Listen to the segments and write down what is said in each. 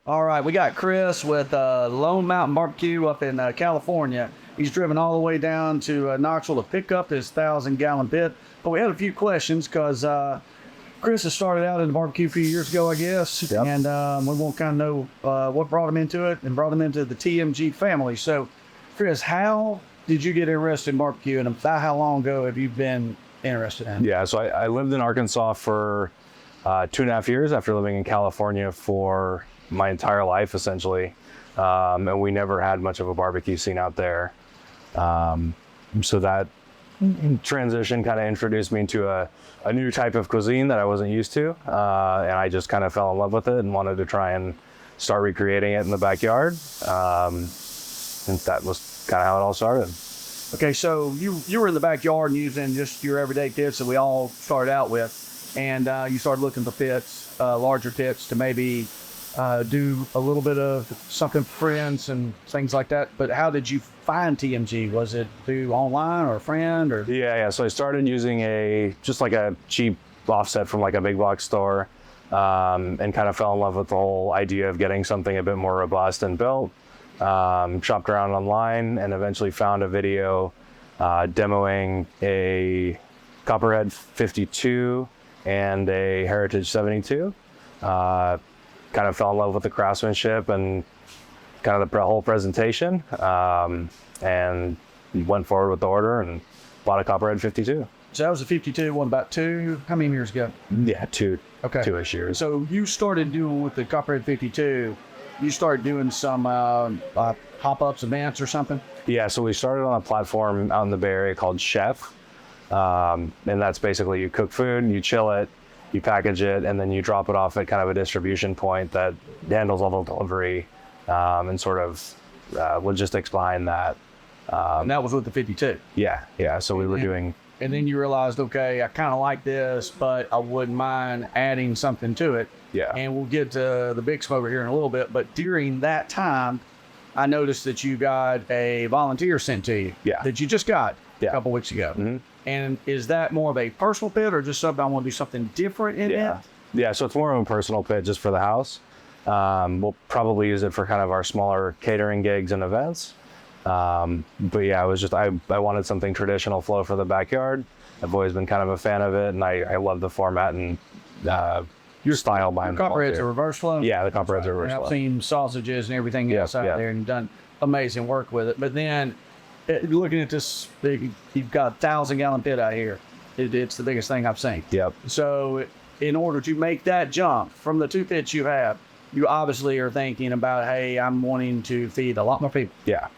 All right, we got Chris with Lone Mountain BBQ up in California. He's driven all the way down to Knoxville to pick up his 1,000-gallon pit. But we had a few questions because Chris has started out in the barbecue a few years ago, I guess. Yep. And we want to kind of know what brought him into it and brought him into the TMG family. So, Chris, how did you get interested in barbecue, and about how long ago have you been interested in it? Yeah, so I lived in Arkansas for 2.5 years after living in California for my entire life, essentially. And we never had much of a barbecue scene out there. So that transition kind of introduced me into a new type of cuisine that I wasn't used to. And I just kind of fell in love with it and wanted to try and start recreating it in the backyard. And that was kind of how it all started. Okay, so you were in the backyard and using just your everyday pits that we all started out with, and you started looking for pits, larger pits, to maybe do a little bit of something for friends and things like that. But how did you find TMG? Was it through online or a friend? Or Yeah. So I started using just like a cheap offset from like a big box store, and kind of fell in love with the whole idea of getting something a bit more robust and built. Shopped around online and eventually found a video demoing a Copperhead 52 and a Heritage 72. Kind of fell in love with the craftsmanship and kind of the whole presentation, and went forward with the order and bought a Copperhead 52. so that was a 52, one about how many years ago? Yeah, Okay. 2-ish years. So you started doing with the Copperhead 52, you started doing some pop-ups events or something? Yeah, so we started on a platform out in the Bay Area called Chef. And that's basically you cook food, you chill it, you package it, and then you drop it off at kind of a distribution point that handles all the delivery and sort of logistics behind that. And that was with the 52. Yeah. So we were doing... And then you realized, okay, I kind of like this, but I wouldn't mind adding something to it. Yeah. And we'll get to the big smoker here in a little bit. But during that time, I noticed that you got a volunteer sent to you. Yeah. That you just got Yeah. a couple weeks ago. Mm-hmm. And is that more of a personal pit or just something I want to do something different in it? Yeah, so it's more of a personal pit just for the house. We'll probably use it for kind of our smaller catering gigs and events. But yeah, it was just, I wanted something traditional flow for the backyard. I've always been kind of a fan of it, and I love the format and your style behind the Copperhead's a reverse flow? Yeah, the Copperhead's a reverse flow. I've seen sausages and everything else out there, and you've done amazing work with it. But then, looking at this, you've got a 1,000-gallon pit out here. It's the biggest thing I've seen. Yep. So in order to make that jump from the two pits you have, you obviously are thinking about, hey, I'm wanting to feed a lot more people. Yeah.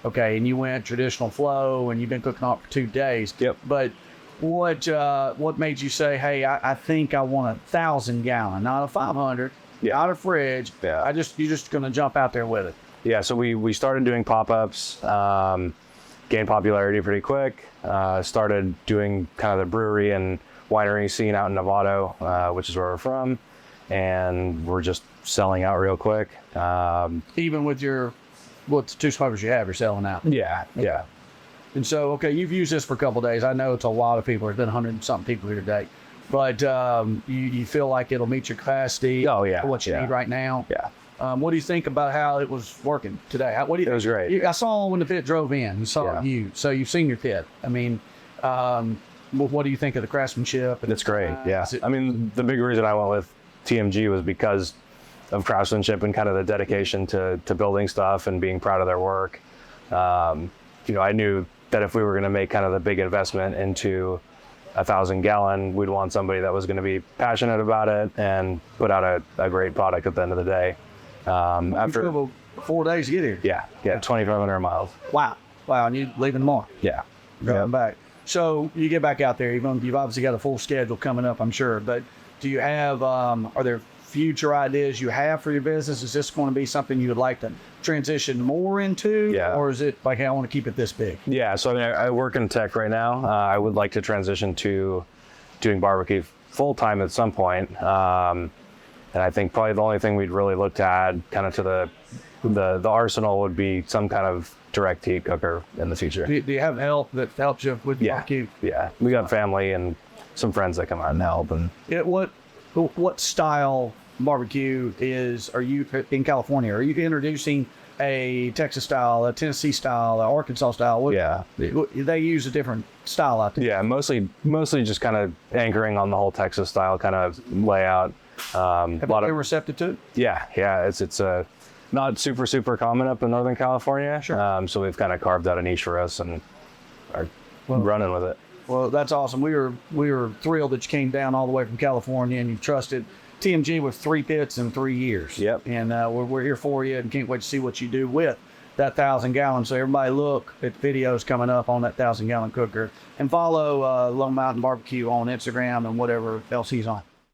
Okay, and you went traditional flow, and you've been cooking on it for 2 days. Yep. But what made you say, hey, I think I want 1,000-gallon, not a 500, not a fridge. Yeah. You're just going to jump out there with it. Yeah, so we started doing pop-ups, gained popularity pretty quick, started doing kind of the brewery and winery scene out in Novato, which is where we're from, and we're just selling out real quick. Even with the 2 smokers you have, you're selling out. Yeah. And so, okay, you've used this for a couple of days. I know it's a lot of people. There's been 100-something people here today. But you feel like it'll meet your capacity? Oh, yeah. For what you need right now? Yeah. What do you think about how it was working today? It was great. I saw when the pit drove in. You saw you. So you've seen your pit. I mean, what do you think of the craftsmanship? It's great, yeah. I mean, the big reason I went with TMG was because of craftsmanship and kind of the dedication to building stuff and being proud of their work. I knew that if we were going to make kind of the big investment into 1,000-gallon, we'd want somebody that was going to be passionate about it and put out a great product at the end of the day. After you traveled 4 days to get here. Yeah, 2,500 miles. Wow, and you leaving tomorrow? Yeah. Going back. So you get back out there. You've obviously got a full schedule coming up, I'm sure. But do you have? Are there future ideas you have for your business? Is this going to be something you would like to transition more into? Yeah. Or is it like, hey, I want to keep it this big? Yeah. So I mean, I work in tech right now. I would like to transition to doing barbecue full time at some point. And I think probably the only thing we'd really look to add kind of to the arsenal would be some kind of direct heat cooker in the future. Do you have help that helps you with barbecue? Yeah. We got family and some friends that come out and help. And what style barbecue is, are you in California? Are you introducing a Texas style, a Tennessee style, a Arkansas style? Yeah. They use a different style out there. Yeah, mostly just kind of anchoring on the whole Texas style kind of layout. Have you been receptive to it? Yeah, it's not super common up in Northern California. Sure. So we've kind of carved out a niche for us and are running with it. Well, that's awesome. We were thrilled that you came down all the way from California and you trusted TMG with 3 pits in 3 years. Yep. And we're here for you and can't wait to see what you do with that 1,000-gallon. So everybody look at videos coming up on that 1,000-gallon cooker and follow Lone Mountain BBQ on Instagram and whatever else he's on.